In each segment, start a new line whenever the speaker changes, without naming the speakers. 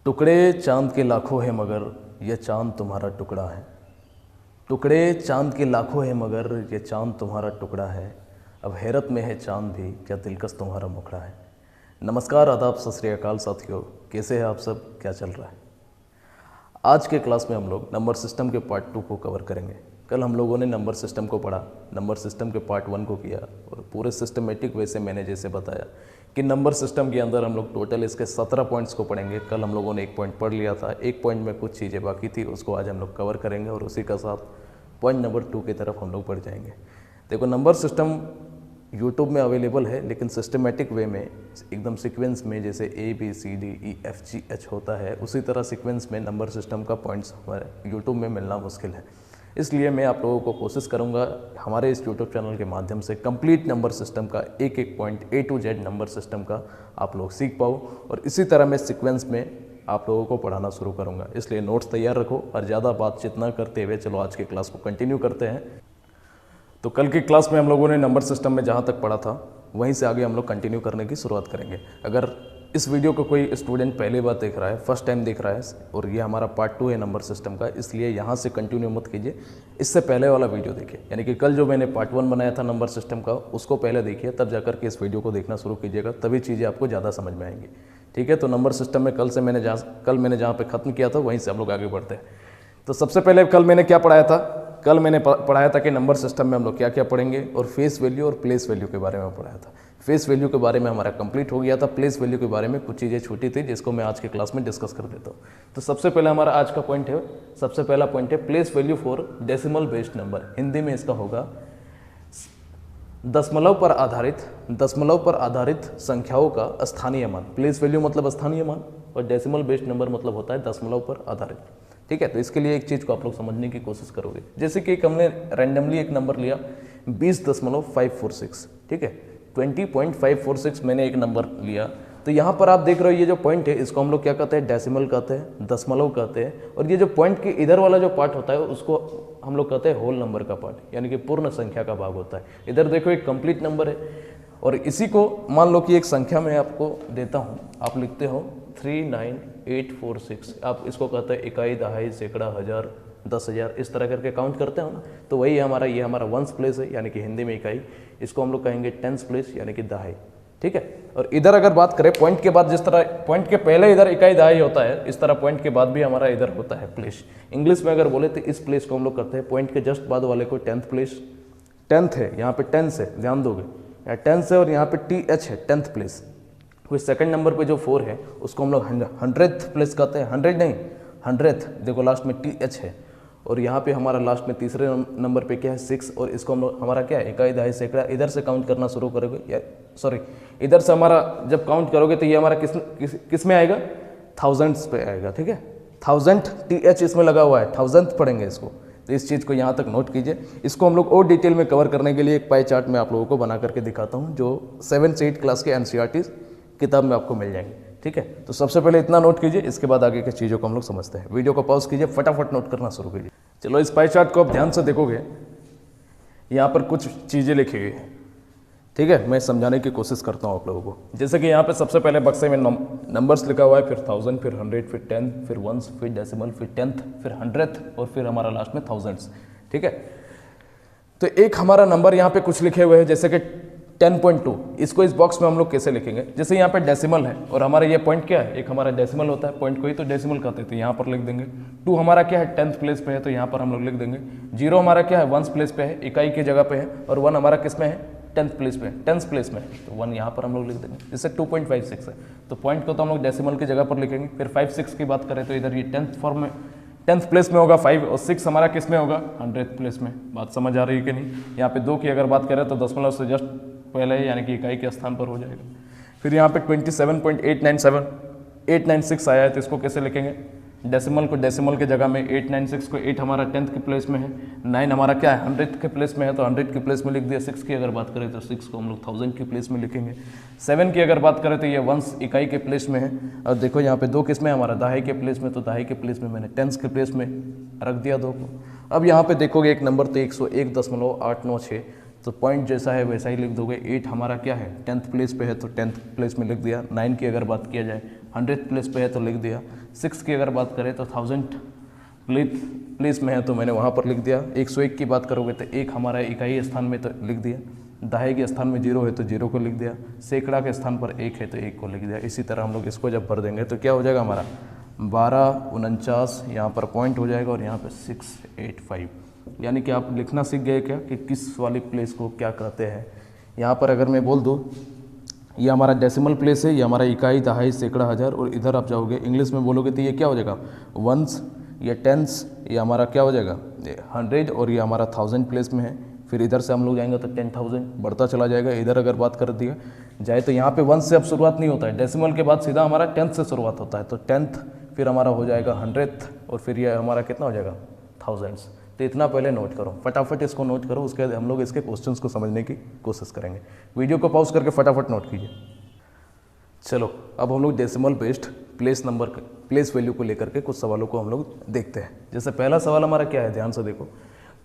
टुकड़े चांद के लाखों है मगर यह चांद तुम्हारा टुकड़ा है। टुकड़े चांद के लाखों है मगर यह चांद तुम्हारा टुकड़ा है। अब हैरत में है चांद भी, क्या दिलकश तुम्हारा मुखड़ा है। नमस्कार, आदाब, सत श्री अकाल साथियों, कैसे हैं आप सब, क्या चल रहा है। आज के क्लास में हम लोग नंबर सिस्टम के पार्ट 2 को कवर करेंगे। कल हम लोगों ने नंबर सिस्टम को पढ़ा, नंबर सिस्टम के पार्ट 1 को किया और पूरे सिस्टमेटिक वे से मैंने जैसे बताया कि नंबर सिस्टम के अंदर हम लोग टोटल इसके 17 पॉइंट्स को पढ़ेंगे। कल हम लोगों ने एक पॉइंट पढ़ लिया था, एक पॉइंट में कुछ चीज़ें बाकी थी, उसको आज हम लोग कवर करेंगे और उसी का साथ पॉइंट नंबर 2 की तरफ हम लोग बढ़ जाएंगे। देखो, नंबर सिस्टम यूट्यूब में अवेलेबल है, लेकिन सिस्टमेटिक वे में एकदम सीक्वेंस में जैसे ABCDEFGH होता है, उसी तरह सीक्वेंस में नंबर सिस्टम का पॉइंट्स हमारे यूट्यूब में मिलना मुश्किल है। इसलिए मैं आप लोगों को कोशिश करूंगा हमारे इस यूट्यूब चैनल के माध्यम से कंप्लीट नंबर सिस्टम का एक एक point A to Z number system का आप लोग सीख पाओ, और इसी तरह मैं सीक्वेंस में आप लोगों को पढ़ाना शुरू करूंगा। इसलिए नोट्स तैयार रखो और ज़्यादा बातचीत ना करते हुए चलो आज की क्लास को कंटिन्यू करते हैं। तो कल की क्लास में हम लोगों ने नंबर सिस्टम में जहाँ तक पढ़ा था वहीं से आगे हम लोग कंटिन्यू करने की शुरुआत करेंगे। अगर इस वीडियो को कोई स्टूडेंट पहली बार देख रहा है, फर्स्ट टाइम देख रहा है, और ये हमारा पार्ट 2 है नंबर सिस्टम का, इसलिए यहाँ से कंटिन्यू मत कीजिए, इससे पहले वाला वीडियो देखिए। यानी कि कल जो मैंने पार्ट 1 बनाया था नंबर सिस्टम का, उसको पहले देखिए, तब जाकर के इस वीडियो को देखना शुरू कीजिएगा, तभी चीज़ें आपको ज़्यादा समझ में आएंगी। ठीक है, तो नंबर सिस्टम में कल मैंने जहाँ पर ख़त्म किया था वहीं से हम लोग आगे बढ़ते हैं। तो सबसे पहले कल मैंने क्या पढ़ाया था? कल मैंने पढ़ाया था कि नंबर सिस्टम में हम लोग क्या क्या पढ़ेंगे, और फेस वैल्यू और प्लेस वैल्यू के बारे में पढ़ाया था। फेस वैल्यू के बारे में हमारा कंप्लीट हो गया था, प्लेस वैल्यू के बारे में कुछ चीज़ें छूटी थी जिसको मैं आज के क्लास में डिस्कस कर देता हूँ। तो सबसे पहले हमारा आज का पॉइंट है, सबसे पहला पॉइंट है place value for decimal based number. Hindi में इसका होगा दशमलव पर आधारित संख्याओं का स्थानीय मान। प्लेस वैल्यू मतलब स्थानीय मान, और डेसिमल बेस्ड नंबर मतलब होता है दशमलव पर आधारित। ठीक है, तो इसके लिए एक चीज़ को आप लोग समझने की कोशिश करोगे। जैसे कि हमने रैंडमली एक नंबर लिया 20.546, ठीक है, 20.546 मैंने एक नंबर लिया। तो यहाँ पर आप देख रहे हो ये जो पॉइंट है इसको हम लोग क्या कहते हैं, डेसिमल कहते हैं, दशमलव कहते हैं, और ये जो पॉइंट के इधर वाला जो पार्ट होता है उसको हम लोग कहते हैं होल नंबर का पार्ट, यानी कि पूर्ण संख्या का भाग होता है। इधर देखो एक कंप्लीट नंबर है, और इसी को मान लो कि एक संख्या मैं आपको देता हूँ, आप लिखते हो 39846, आप इसको कहते हैं इकाई, दहाई, सैकड़ा, हज़ार, 10,000, इस तरह करके काउंट करते हो ना। तो वही हमारा ये हमारा वंस प्लेस है, यानी कि हिंदी में इकाई, इसको हम लोग कहेंगे टेंस प्लेस यानी कि दहाई। ठीक है, और इधर अगर बात करें पॉइंट के बाद, जिस तरह पॉइंट के पहले इधर इकाई दहाई होता है, इस तरह पॉइंट के बाद भी हमारा इधर होता है प्लेस। इंग्लिश में अगर बोले तो इस प्लेस को हम लोग करते हैं, पॉइंट के जस्ट बाद वाले को टेंथ प्लेस। टेंथ है, यहाँ पे टेंस है, ध्यान दोगे, यहाँ टेंस है और यहाँ पे TH है, टेंथ प्लेस। कोई सेकंड नंबर पे जो 4 है उसको हम लोग 100th प्लेस कहते हैं, 100 नहीं 100th, देखो लास्ट में TH है, और यहाँ पे हमारा लास्ट में तीसरे नंबर पे क्या है 6, और इसको हम लोग हमारा क्या है इकाई, दहाई, सैकड़ा। इधर से काउंट करना शुरू करोगे, या सॉरी इधर से हमारा जब काउंट करोगे तो ये हमारा किस में आएगा, थाउजेंड्स पे आएगा। ठीक है, 1000 TH इसमें लगा हुआ है, 1000th पढ़ेंगे इसको। तो इस चीज़ को यहाँ तक नोट कीजिए। इसको हम लोग और डिटेल में कवर करने के लिए एक पाई चार्ट में आप लोगों को बना करके दिखाता हूँ, जो 7 से 8 क्लास के NCERT किताब में आपको मिल जाएंगे। ठीक है, तो सबसे पहले इतना नोट कीजिए, इसके बाद आगे की चीज़ों को हम लोग समझते हैं। वीडियो को पॉज कीजिए, फटाफट नोट करना शुरू कीजिए। चलो, इस पाई चार्ट को आप ध्यान से देखोगे, यहाँ पर कुछ चीज़ें लिखी हुई है। ठीक है, मैं समझाने की कोशिश करता हूँ आप लोगों को। जैसे कि यहाँ पे सबसे पहले बक्से में नंबर्स लिखा हुआ है, फिर 1000, फिर 100, फिर 10, फिर वंस, फिर डेसिमल, फिर 10th, फिर 100th, और फिर हमारा लास्ट में थाउजेंड्स। ठीक है, तो एक हमारा नंबर यहाँ पे कुछ लिखे हुए हैं, जैसे कि 10.2, इसको इस बॉक्स में हम लोग कैसे लिखेंगे? जैसे यहाँ पे डेसिमल है और हमारा ये पॉइंट क्या है, एक हमारा डेसिमल होता है, पॉइंट को ही तो डेसिमल कहते हैं, तो यहाँ पर लिख देंगे। 2 हमारा क्या है, 10th प्लेस पे है, तो यहाँ पर हम लोग लिख देंगे। 0 हमारा क्या है, वंस प्लेस पे है, इकाई की जगह पे है, और 1 हमारा किस में है, 10th प्लेस पे, 10th प्लेस में, तो 1 यहाँ पर हम लोग लिख देंगे। जैसे 2.56 है, तो पॉइंट को तो हम लोग डेसिमल की जगह पर लिखेंगे। फिर 5-6 की बात करें तो इधर ये 10th फॉर्म में, 10th प्लेस में होगा 5, और 6 हमारा किस में होगा, 100th प्लेस में। बात समझ आ रही है कि नहीं? यहाँ पे 2 की अगर बात करें तो दशमलव से जस्ट पहले यानी कि इकाई के स्थान पर हो जाएगा। फिर यहाँ पे 27.896 आया है, तो इसको कैसे लिखेंगे? डेसिमल को डेसिमल के जगह में 896 को 8 हमारा 10th के प्लेस में है, 9 हमारा क्या है 100th के प्लेस में है, तो 100 के प्लेस में लिख दिया। 6 की अगर बात करें तो 6 को हम लोग 1000 के प्लेस में लिखेंगे। 7 की अगर बात करें तो ये वंस इकाई के प्लेस में है, और देखो यहाँ पे 2 किस में हमारा दहाई के प्लेस में, तो दहाई के प्लेस में मैंने 10th के प्लेस में रख दिया 2 को। अब यहाँ पे देखोगे एक नंबर तो 101.896, तो पॉइंट जैसा है वैसा ही लिख दोगे। 8 हमारा क्या है 10th प्लेस पे है, तो 10th प्लेस में लिख दिया। 9 की अगर बात किया जाए 100th प्लेस पे है तो लिख दिया। 6 की अगर बात करें तो 1000 प्लेस में है तो मैंने वहाँ पर लिख दिया। 101 की बात करोगे तो 1 हमारा इकाई स्थान में तो लिख दिया। दहाई के स्थान में 0 है तो 0 को लिख दिया। सैकड़ा के स्थान पर 1 है तो 1 को लिख दिया। इसी तरह हम लोग इसको जब भर देंगे तो क्या हो जाएगा हमारा 1249 यहाँ पर पॉइंट हो जाएगा और यहाँ पर 685। यानी कि आप लिखना सीख गए क्या कि किस वाली प्लेस को क्या कहते हैं। यहाँ पर अगर मैं बोल दूँ ये हमारा डेसिमल प्लेस है, ये हमारा इकाई, दहाई, सैकड़ा, हज़ार, और इधर आप जाओगे इंग्लिश में बोलोगे तो ये क्या हो जाएगा वंस, ये टेंस, ये हमारा क्या हो जाएगा 100 और ये हमारा 1000 प्लेस में है। फिर इधर से हम लोग जाएंगे तो 10,000 बढ़ता चला जाएगा। इधर अगर बात कर दिया जाए तो यहाँ पे 1 से अब शुरुआत नहीं होता है, डेसिमल के बाद सीधा हमारा 10th से शुरुआत होता है। तो 10th फिर हमारा हो जाएगा 100th और फिर ये हमारा कितना हो जाएगा थाउजेंड्स। तो इतना पहले नोट करो, फटाफट इसको नोट करो, उसके बाद हम लोग इसके क्वेश्चंस को समझने की कोशिश करेंगे। वीडियो को पॉज करके फटाफट नोट कीजिए। चलो अब हम लोग decimal based place number place value को लेकर के कुछ सवालों को हम लोग देखते हैं। जैसे पहला सवाल हमारा क्या है, ध्यान से देखो।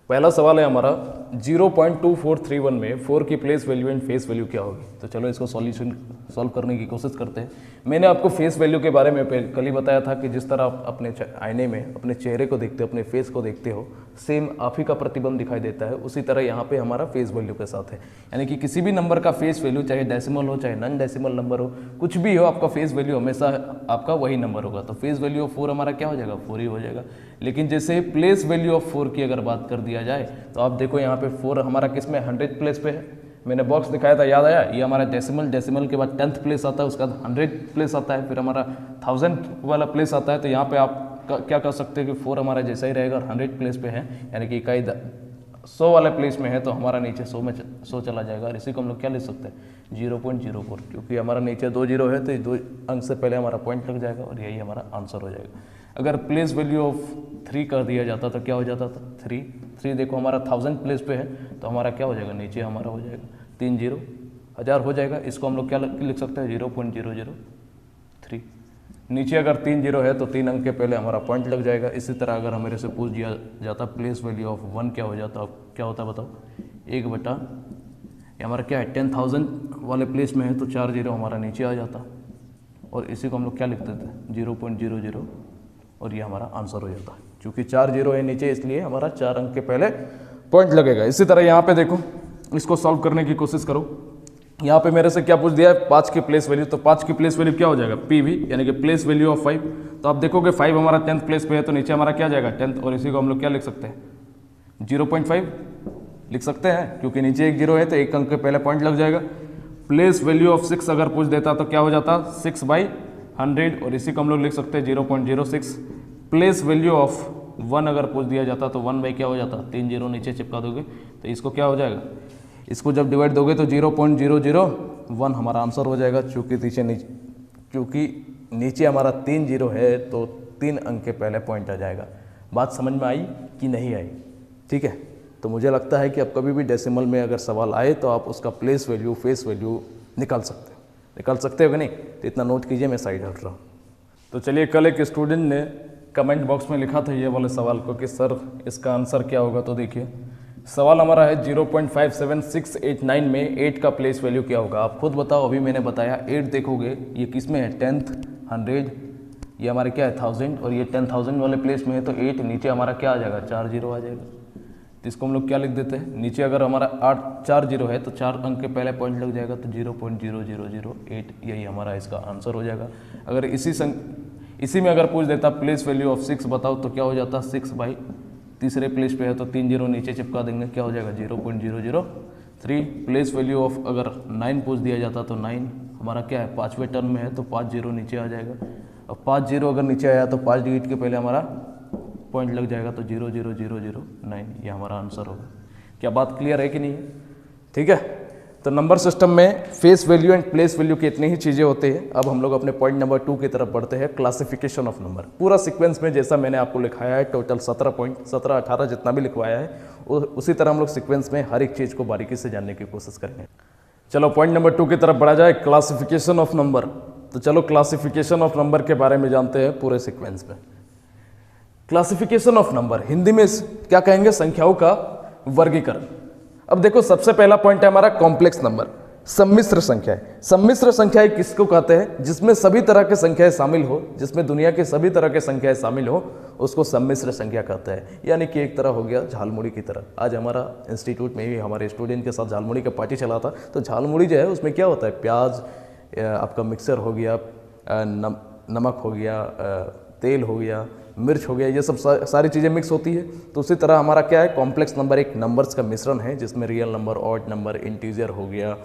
पहला सवाल है हमारा 0.2431 में 4 की place value and face value क्या होगी। तो चलो इसको सॉल्यूशन सॉल्व करने की कोशिश करते हैं। मैंने आपको फेस वैल्यू के बारे में कल ही बताया था कि जिस तरह आप अपने आईने में अपने चेहरे को देखते हो, अपने फेस को देखते हो, सेम आप ही का प्रतिबिंब दिखाई देता है, उसी तरह यहाँ पे हमारा फेस वैल्यू के साथ है। यानी कि किसी भी नंबर का फेस वैल्यू, चाहे डेसिमल हो चाहे नॉन डेसिमल नंबर हो, कुछ भी हो, आपका फेस वैल्यू हमेशा आपका वही नंबर होगा। तो फेस वैल्यू ऑफ 4 हमारा क्या हो जाएगा 4 ही हो जाएगा। लेकिन जैसे प्लेस वैल्यू ऑफ 4 की अगर बात कर दिया जाए तो आप देखो यहाँ पे 4 हमारा किस में 100 प्लेस पे है। मैंने बॉक्स दिखाया था, याद आया? ये हमारा डेसिमल के बाद 10th प्लेस आता है, उसका 100 प्लेस आता है, फिर हमारा 1000 वाला प्लेस आता है। तो यहाँ पे आप क्या कर सकते हैं कि 4 हमारा जैसा ही रहेगा और 100 प्लेस पे है, यानी कि इकाई 100 वाले प्लेस में है तो हमारा नीचे 100 में 100 चला जाएगा। और इसी को हम लोग क्या लिख सकते हैं 0.04, क्योंकि हमारा नीचे 2 0 है तो 2 अंक से पहले हमारा पॉइंट लग जाएगा और यही हमारा आंसर हो जाएगा। अगर प्लेस वैल्यू ऑफ 3 कर दिया जाता तो क्या हो जाता था 3 देखो हमारा 1000 प्लेस पे है तो हमारा क्या हो जाएगा नीचे हमारा हो जाएगा 3 0 1000 हो जाएगा। इसको हम लोग क्या लिख सकते हैं 0.003। नीचे अगर 3 0 है तो 3 अंक के पहले हमारा पॉइंट लग जाएगा। इसी तरह अगर हमारे से पूछ दिया जाता प्लेस वैल्यू ऑफ 1 क्या हो जाता, क्या होता बताओ 1 बटा ये हमारा क्या है 10,000 वाले प्लेस में है तो 4 0 हमारा नीचे आ जाता और इसी को हम लोग क्या लिखते थे 0.00 और ये हमारा आंसर हो जाता है। क्योंकि 4 0 है नीचे इसलिए हमारा 4 अंक के पहले पॉइंट लगेगा। इसी तरह यहाँ पे देखो, इसको सॉल्व करने की कोशिश करो। यहाँ पे मेरे से क्या पूछ दिया है 5 की प्लेस वैल्यू, तो 5 की प्लेस वैल्यू क्या हो जाएगा PV, यानी कि प्लेस वैल्यू ऑफ 5। तो आप देखोगे 5 हमारा 10th प्लेस पे है तो नीचे हमारा क्या जाएगा 10th और इसी को हम लोग क्या लिख सकते हैं 0.5 लिख सकते हैं, क्योंकि नीचे 1 0 है तो 1 अंक के पहले पॉइंट लग जाएगा। प्लेस वैल्यू ऑफ 6 अगर पूछ देता तो क्या हो जाता 6/100 और इसी को हम लोग लिख सकते हैं 0.06। प्लेस वैल्यू ऑफ 1 अगर पूछ दिया जाता तो 1 क्या हो जाता 3 0 नीचे चिपका दोगे तो इसको क्या हो जाएगा, इसको जब डिवाइड दोगे तो 0.001 हमारा आंसर हो जाएगा। क्योंकि नीचे हमारा 3 0 है तो 3 अंक के पहले पॉइंट आ जाएगा। बात समझ में आई कि नहीं आई? ठीक है, तो मुझे लगता है कि अब कभी भी डेसिमल में अगर सवाल आए तो आप उसका प्लेस वैल्यू फेस वैल्यू निकाल सकते हो कि नहीं? तो इतना नोट कीजिए, मैं साइड हट रहा हूँ। तो चलिए, कल एक स्टूडेंट ने कमेंट बॉक्स में लिखा था ये वाले सवाल को कि सर इसका आंसर क्या होगा। तो देखिए सवाल हमारा है 0.57689 में 8 का प्लेस वैल्यू क्या होगा। आप खुद बताओ, अभी मैंने बताया 8 देखोगे ये किस में है 10th 100, ये हमारे क्या है 1000 और ये 10,000 वाले प्लेस में है तो 8 नीचे हमारा क्या आ जाएगा 4 0 आ जाएगा। तो इसको हम लोग क्या लिख देते हैं, नीचे अगर हमारा 4 0 है तो 4 अंक के पहले पॉइंट लग जाएगा तो 0.0008 यही हमारा इसका आंसर हो जाएगा। अगर इसी में अगर पूछ देता प्लेस वैल्यू ऑफ 6 बताओ तो क्या हो जाता 6 तीसरे प्लेस पे है तो 3 0 नीचे चिपका देंगे, क्या हो जाएगा 0.003। प्लेस वैल्यू ऑफ अगर 9 पूछ दिया जाता तो 9 हमारा क्या है 5वें टर्म में है तो 5 0 नीचे आ जाएगा। अब 5 0 अगर नीचे आया तो 5 डिजिट के पहले हमारा पॉइंट लग जाएगा तो 0.0009 ये हमारा आंसर होगा। क्या बात क्लियर है कि नहीं है? ठीक है, तो नंबर सिस्टम में face value and place value की इतनी ही चीज़ें होती हैं। अब हम लोग अपने पॉइंट नंबर 2 की तरफ बढ़ते हैं, क्लासिफिकेशन ऑफ नंबर। पूरा सीक्वेंस में जैसा मैंने आपको लिखाया है, टोटल 17 पॉइंट 17 18 जितना भी लिखवाया है उसी तरह हम लोग सीक्वेंस में हर एक चीज़ को बारीकी से जानने की कोशिश करेंगे। चलो पॉइंट नंबर 2 की तरफ बढ़ा जाए, क्लासिफिकेशन ऑफ नंबर। तो चलो क्लासिफिकेशन ऑफ नंबर के बारे में जानते हैं पूरे सीक्वेंस में। क्लासिफिकेशन ऑफ नंबर हिंदी में क्या कहेंगे, संख्याओं का वर्गीकरण। अब देखो सबसे पहला पॉइंट है हमारा कॉम्प्लेक्स नंबर। सम्मिश्र संख्याएं। सम्मिश्र संख्याएं किसको कहते हैं? जिसमें सभी तरह के संख्याएं शामिल हो, जिसमें दुनिया के सभी तरह के संख्याएं शामिल हो, उसको सम्मिश्र संख्या कहते हैं। यानी कि एक तरह हो गया झालमुड़ी की तरह। आज हमारा इंस्टीट्यूट में भी हमारे स्टूडेंट के साथ झालमुड़ी का पार्टी चला था। तो झालमुड़ी जो है उसमें क्या होता है, प्याज, आपका मिक्सर हो गया, नमक हो गया, तेल हो गया, मिर्च हो गया, ये सब सारी चीज़ें मिक्स होती है। तो उसी तरह हमारा क्या है, कॉम्प्लेक्स नंबर एक नंबर्स का मिश्रण है, जिसमें real number, odd number, integer हो गया,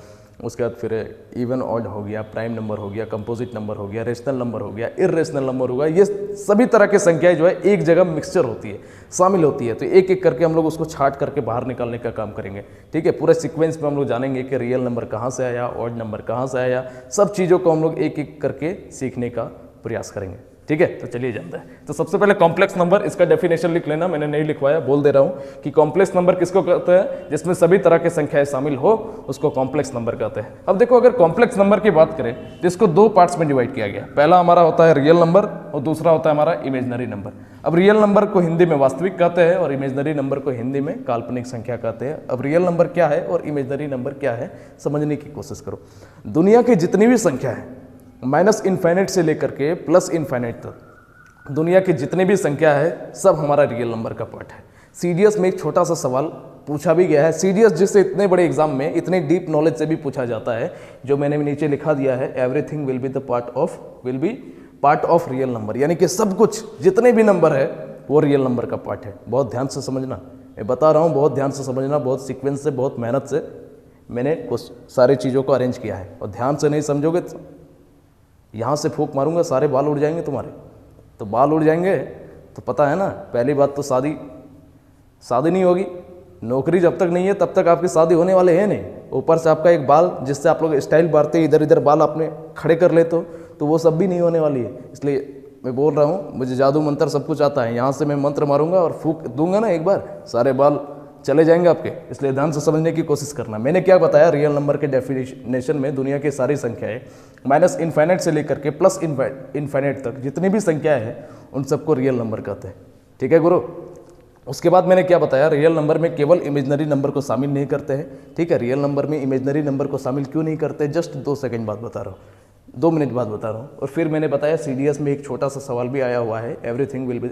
उसके बाद फिर इवन ऑड हो गया, प्राइम नंबर हो गया, कंपोजिट नंबर हो गया, रेशनल नंबर हो गया, इर्रेशनल नंबर हो गया। ये सभी तरह के संख्याएं जो है एक जगह मिक्सचर होती है, शामिल होती है। तो एक एक करके हम लोग उसको छाट करके बाहर निकालने का काम करेंगे। ठीक है, पूरे सीक्वेंस में हम लोग जानेंगे कि रियल नंबर कहाँ से आया, ऑड नंबर कहाँ से आया, सब चीज़ों को हम लोग एक एक करके सीखने का प्रयास करेंगे। ठीक है, तो चलिए जानते हैं। तो सबसे पहले कॉम्प्लेक्स नंबर, इसका डेफिनेशन लिख लेना, मैंने नहीं लिखवाया, बोल दे रहा हूं कि कॉम्प्लेक्स नंबर किसको कहते हैं? जिसमें सभी तरह के संख्याएं शामिल हो, उसको कॉम्प्लेक्स नंबर कहते हैं। अब देखो, अगर कॉम्प्लेक्स नंबर की बात करें तो इसको दो पार्ट्स में डिवाइड किया गया। पहला हमारा होता है रियल नंबर और दूसरा होता है हमारा इमेजनरी नंबर। अब रियल नंबर को हिंदी में वास्तविक कहते हैं और इमेजनरी नंबर को हिंदी में काल्पनिक संख्या कहते हैं। अब रियल नंबर क्या है और इमेजनरी नंबर क्या है, समझने की कोशिश करो। दुनिया की जितनी भी संख्या है, माइनस इनफाइनाइट से लेकर के प्लस इनफाइनाइट तक, दुनिया की जितनी भी संख्या है, सब हमारा रियल नंबर का पार्ट है। सीडीएस में एक छोटा सा सवाल पूछा भी गया है, सीडीएस जिससे इतने बड़े एग्जाम में इतने डीप नॉलेज से भी पूछा जाता है, जो मैंने नीचे लिखा दिया है, everything will be part of real number. यानी कि सब कुछ, जितने भी नंबर है वो रियल नंबर का पार्ट है। बहुत ध्यान से समझना, मैं बता रहा हूँ, बहुत ध्यान से समझना, बहुत सीक्वेंस से, बहुत मेहनत से मैंने कुछ सारी चीज़ों को अरेंज किया है। और ध्यान से नहीं समझोगे तो यहाँ से फूंक मारूंगा, सारे बाल उड़ जाएंगे तुम्हारे। तो बाल उड़ जाएंगे तो पता है ना, पहली बात तो शादी नहीं होगी। नौकरी जब तक नहीं है तब तक आपकी शादी होने वाले हैं नहीं। ऊपर से आपका एक बाल, जिससे आप लोग स्टाइल मारते इधर इधर बाल अपने खड़े कर लेते हो, तो वो सब भी नहीं होने वाली है। इसलिए मैं बोल रहा हूँ, मुझे जादू मंत्र सब कुछ आता है। यहाँ से मैं मंत्र मारूंगा और फूंक दूंगा ना एक बार, सारे बाल चले जाएंगे आपके। इसलिए ध्यान से समझने की कोशिश करना। मैंने क्या बताया, रियल नंबर के डेफिनेशन में दुनिया की सारी संख्याएं माइनस इनफाइनाइट से लेकर के प्लस इनफाइनाइट तक जितनी भी संख्याएं हैं, उन सबको रियल नंबर कहते हैं। ठीक है गुरु। उसके बाद मैंने क्या बताया, रियल नंबर में केवल इमेजनरी नंबर को शामिल नहीं करते हैं। ठीक है, रियल नंबर में इमेजनरी नंबर को शामिल क्यों नहीं करते, जस्ट 2 सेकंड बाद बता रहा हूँ, 2 मिनट बाद बता रहा हूँ। और फिर मैंने बताया सीडीएस में एक छोटा सा सवाल भी आया हुआ है, everything will be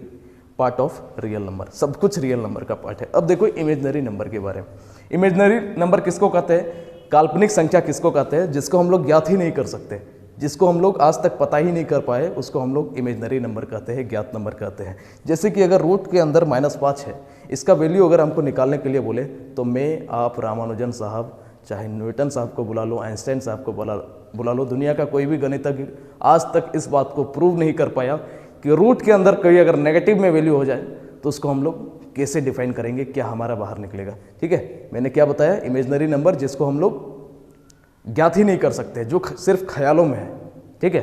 part of real number, सब कुछ रियल नंबर का पार्ट है। अब देखो इमेजनरी नंबर के बारे में। इमेजनरी नंबर किसको कहते हैं? काल्पनिक संख्या किसको कहते हैं? जिसको हम लोग ज्ञात ही नहीं कर सकते, जिसको हम लोग आज तक पता ही नहीं कर पाए, उसको हम लोग इमेजनरी नंबर कहते हैं, ज्ञात नंबर कहते हैं। जैसे कि अगर रूट के अंदर -5 है, इसका वैल्यू अगर हमको निकालने के लिए बोले तो मैं, आप, रामानुजन साहब, चाहे न्यूटन साहब को बुला लो, आइंस्टाइन साहब को बुला लो, दुनिया का कोई भी गणितज्ञ आज तक इस बात को प्रूव नहीं कर पाया कि रूट के अंदर कोई अगर नेगेटिव में वैल्यू हो जाए तो उसको हम लोग कैसे डिफाइन करेंगे, क्या हमारा बाहर निकलेगा। ठीक है, मैंने क्या बताया, इमेजनरी नंबर जिसको हम लोग ज्ञात ही नहीं कर सकते, जो सिर्फ ख्यालों में है। ठीक है,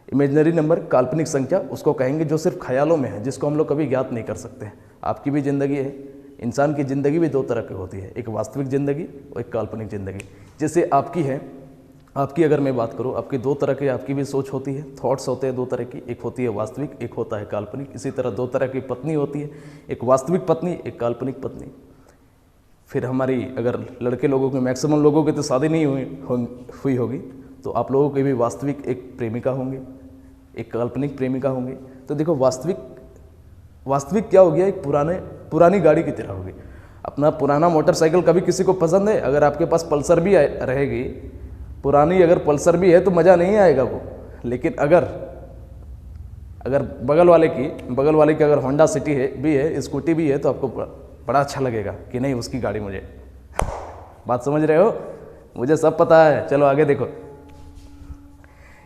इमेजनरी नंबर काल्पनिक संख्या उसको कहेंगे जो सिर्फ ख्यालों में है, जिसको हम लोग कभी ज्ञात नहीं कर सकते। आपकी भी ज़िंदगी है, इंसान की ज़िंदगी भी 2 तरह की होती है, एक वास्तविक ज़िंदगी और एक काल्पनिक ज़िंदगी। जैसे आपकी है, आपकी अगर मैं बात करूँ, आपकी 2 तरह की आपकी भी सोच होती है, थॉट्स होते हैं 2 तरह की, एक होती है वास्तविक, एक होता है काल्पनिक। इसी तरह 2 तरह की पत्नी होती है, एक वास्तविक पत्नी, एक काल्पनिक पत्नी। फिर हमारी अगर लड़के लोगों की, मैक्सिमम लोगों की तो शादी नहीं हुई होगी, तो आप लोगों की भी वास्तविक एक प्रेमिका होंगे, एक काल्पनिक प्रेमिका होंगे। तो देखो वास्तविक क्या हो गया, एक पुरानी गाड़ी की तरह होगी। अपना पुराना मोटरसाइकिल कभी किसी को पसंद है? अगर आपके पास पल्सर भी रहेगी, पुरानी अगर पल्सर भी है तो मज़ा नहीं आएगा वो। लेकिन अगर बगल वाले की अगर होंडा सिटी भी है, स्कूटी भी है, तो आपको बड़ा अच्छा लगेगा कि नहीं, उसकी गाड़ी मुझे। बात समझ रहे हो? मुझे सब पता है। चलो आगे देखो,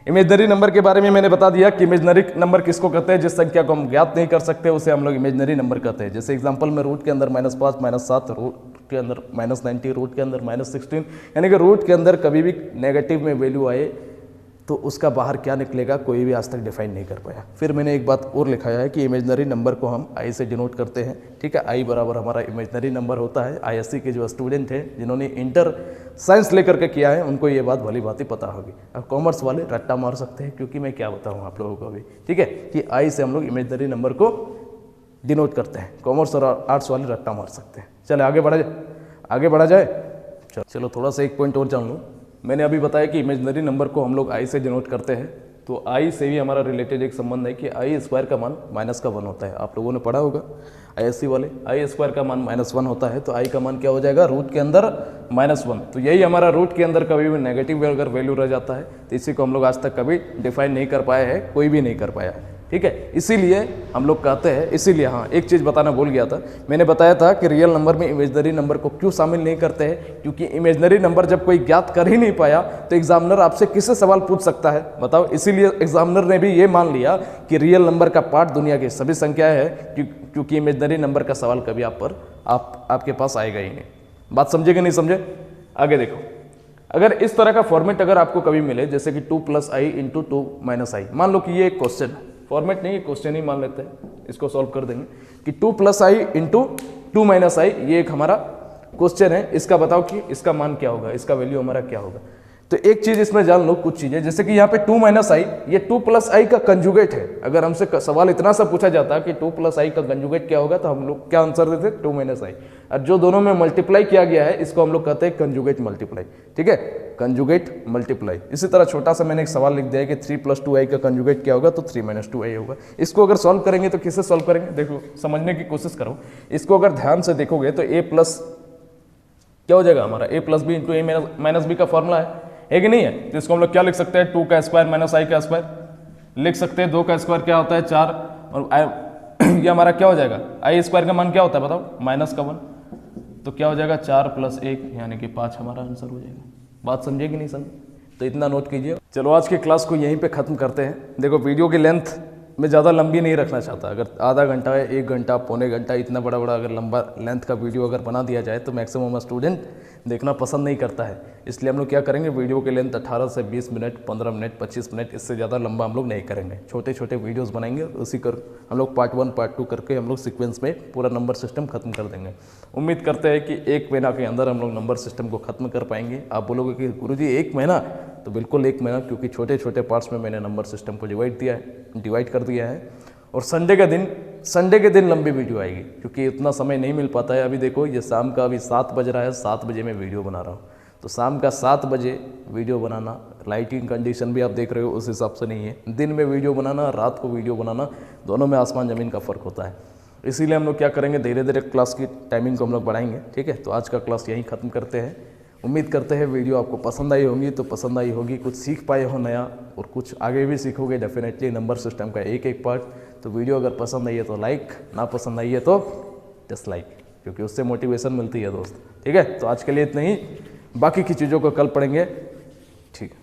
इमेजनरी नंबर के बारे में मैंने बता दिया कि इमेजनरी नंबर किसको कहते हैं, जिस संख्या को हम ज्ञात नहीं कर सकते उसे हम लोग इमेजनरी नंबर कहते हैं। जैसे एग्जांपल में रूट के अंदर -5, -7, रूट के अंदर -90, रूट के अंदर -16, यानी कि रूट के अंदर कभी भी नेगेटिव में वैल्यू आए तो उसका बाहर क्या निकलेगा, कोई भी आज तक डिफाइन नहीं कर पाया। फिर मैंने एक बात और लिखाया है कि इमेजनरी नंबर को हम आई से डिनोट करते हैं। ठीक है, आई बराबर हमारा इमेजनरी नंबर होता है। आईएससी के जो स्टूडेंट हैं, जिन्होंने इंटर साइंस लेकर के किया है, उनको ये बात भली भांति पता होगी। अब कॉमर्स वाले रट्टा मार सकते हैं, क्योंकि मैं क्या बताऊँ आप लोगों को अभी। ठीक है, कि आई से हम लोग इमेजनरी नंबर को डिनोट करते हैं। कॉमर्स और आर्ट्स वाले रट्टा मार सकते हैं। चले आगे बढ़ा जाए। चलो थोड़ा सा एक पॉइंट और जान लूँ मैंने अभी बताया कि इमेजनरी नंबर को हम लोग आई से डिनोट करते हैं, तो आई से भी हमारा रिलेटेड एक संबंध है कि आई स्क्वायर का मान माइनस का 1 होता है। आप लोगों ने पढ़ा होगा ISC वाले, आई स्क्वायर का मान -1 होता है, तो आई का मान क्या हो जाएगा, रूट के अंदर -1। तो यही हमारा रूट के अंदर कभी भी नेगेटिव अगर वैल्यू रह जाता है तो इसी को हम लोग आज तक कभी डिफाइन नहीं कर पाए हैं, कोई भी नहीं कर पाया है, ठीक है। इसीलिए हम लोग कहते हैं, इसीलिए हाँ एक चीज़ बताना भूल गया था, मैंने बताया था कि रियल नंबर में इमेजनरी नंबर को क्यों शामिल नहीं करते हैं, क्योंकि इमेजनरी नंबर जब कोई ज्ञात कर ही नहीं पाया तो एग्जामिनर आपसे किससे सवाल पूछ सकता है, बताओ। इसीलिए एग्जामिनर ने भी ये मान लिया कि रियल नंबर का पार्ट दुनिया की सभी संख्याएं है, क्योंकि इमेजनरी नंबर का सवाल कभी आपके पास आएगा ही नहीं। बात समझे कि नहीं समझे? आगे देखो, अगर इस तरह का फॉर्मेट अगर आपको कभी मिले, जैसे कि 2 + i × 2 - i, मान लो कि ये एक क्वेश्चन है, फॉर्मेट नहीं, क्वेश्चन ही मान लेते हैं, इसको सॉल्व कर देंगे कि 2 + i × 2 - i, ये एक हमारा क्वेश्चन है, इसका बताओ कि इसका मान क्या होगा, इसका वैल्यू हमारा क्या होगा। तो एक चीज इसमें जान लो, कुछ चीजें, जैसे कि यहाँ पे 2 - i, ये 2 + i का कंजुगेट है। अगर हमसे सवाल इतना सा पूछा जाता कि 2 + i का कंजुगेट क्या होगा, तो हम लोग क्या आंसर देते, 2 - i। और जो दोनों में मल्टीप्लाई किया गया है इसको हम लोग कहते हैं कंजुगेट मल्टीप्लाई, ठीक है, कंजुगेट मल्टीप्लाई। इसी तरह छोटा सा मैंने एक सवाल लिख दिया है कि 3 + 2i का कंजुगेट क्या होगा, तो 3 - 2i होगा। इसको अगर सॉल्व करेंगे तो किससे सॉल्व करेंगे, देखो समझने की कोशिश करो। इसको अगर ध्यान से देखोगे तो a प्लस क्या हो जाएगा हमारा, a + b × a - b का फॉर्मूला है कि नहीं है। तो इसको हम लोग क्या लिख सकते हैं, 2 का स्क्वायर - i का स्क्वायर लिख सकते हैं। 2 का स्क्वायर क्या होता है, 4, और ये हमारा क्या हो जाएगा, i स्क्वायर का मान क्या होता है बताओ, -1, तो क्या हो जाएगा 4 + 1 यानी कि 5 हमारा आंसर हो जाएगा। बात समझे कि नहीं समझे, तो इतना नोट कीजिए। चलो आज की क्लास को यहीं पे ख़त्म करते हैं। देखो वीडियो की लेंथ मैं ज़्यादा लंबी नहीं रखना चाहता, अगर आधा घंटा है, 1 घंटा, पौने घंटा, इतना बड़ा अगर लंबा लेंथ का वीडियो अगर बना दिया जाए तो मैक्सिमम स्टूडेंट देखना पसंद नहीं करता है। इसलिए हम लोग क्या करेंगे, वीडियो की लेंथ 18 से 20 मिनट, 15 मिनट, 25 मिनट, इससे ज़्यादा लंबा हम लोग नहीं करेंगे। छोटे छोटे वीडियोस बनाएंगे, उसी कर हम लोग पार्ट 1 पार्ट 2 करके हम लोग सीक्वेंस में पूरा नंबर सिस्टम खत्म कर देंगे। उम्मीद करते हैं कि 1 महीना के अंदर हम लोग नंबर सिस्टम को खत्म कर पाएंगे। आप बोलोगे कि गुरुजी 1 महीना, तो बिल्कुल 1 महीना, क्योंकि छोटे छोटे पार्ट्स में मैंने नंबर सिस्टम को डिवाइड कर दिया है। और संडे के दिन लंबी वीडियो आएगी, क्योंकि इतना समय नहीं मिल पाता है। अभी देखो ये शाम का अभी 7 बज रहा है, 7 बजे मैं वीडियो बना रहा हूँ, तो शाम का 7 बजे वीडियो बनाना, लाइटिंग कंडीशन भी आप देख रहे हो उस हिसाब से नहीं है। दिन में वीडियो बनाना, रात को वीडियो बनाना, दोनों में आसमान ज़मीन का फ़र्क होता है। इसीलिए हम लोग क्या करेंगे, धीरे धीरे क्लास की टाइमिंग को हम लोग बढ़ाएंगे, ठीक है। तो आज का क्लास यहीं ख़त्म करते हैं। उम्मीद करते हैं वीडियो आपको पसंद आई होगी, तो पसंद आई होगी, कुछ सीख पाए हो नया, और कुछ आगे भी सीखोगे डेफिनेटली नंबर सिस्टम का एक एक पार्ट। तो वीडियो अगर पसंद आई है तो लाइक, ना पसंद आई है तो डिसलाइक, क्योंकि उससे मोटिवेशन मिलती है दोस्त, ठीक है। तो आज के लिए इतना ही, बाकी की चीज़ों को कल पढ़ेंगे, ठीक है।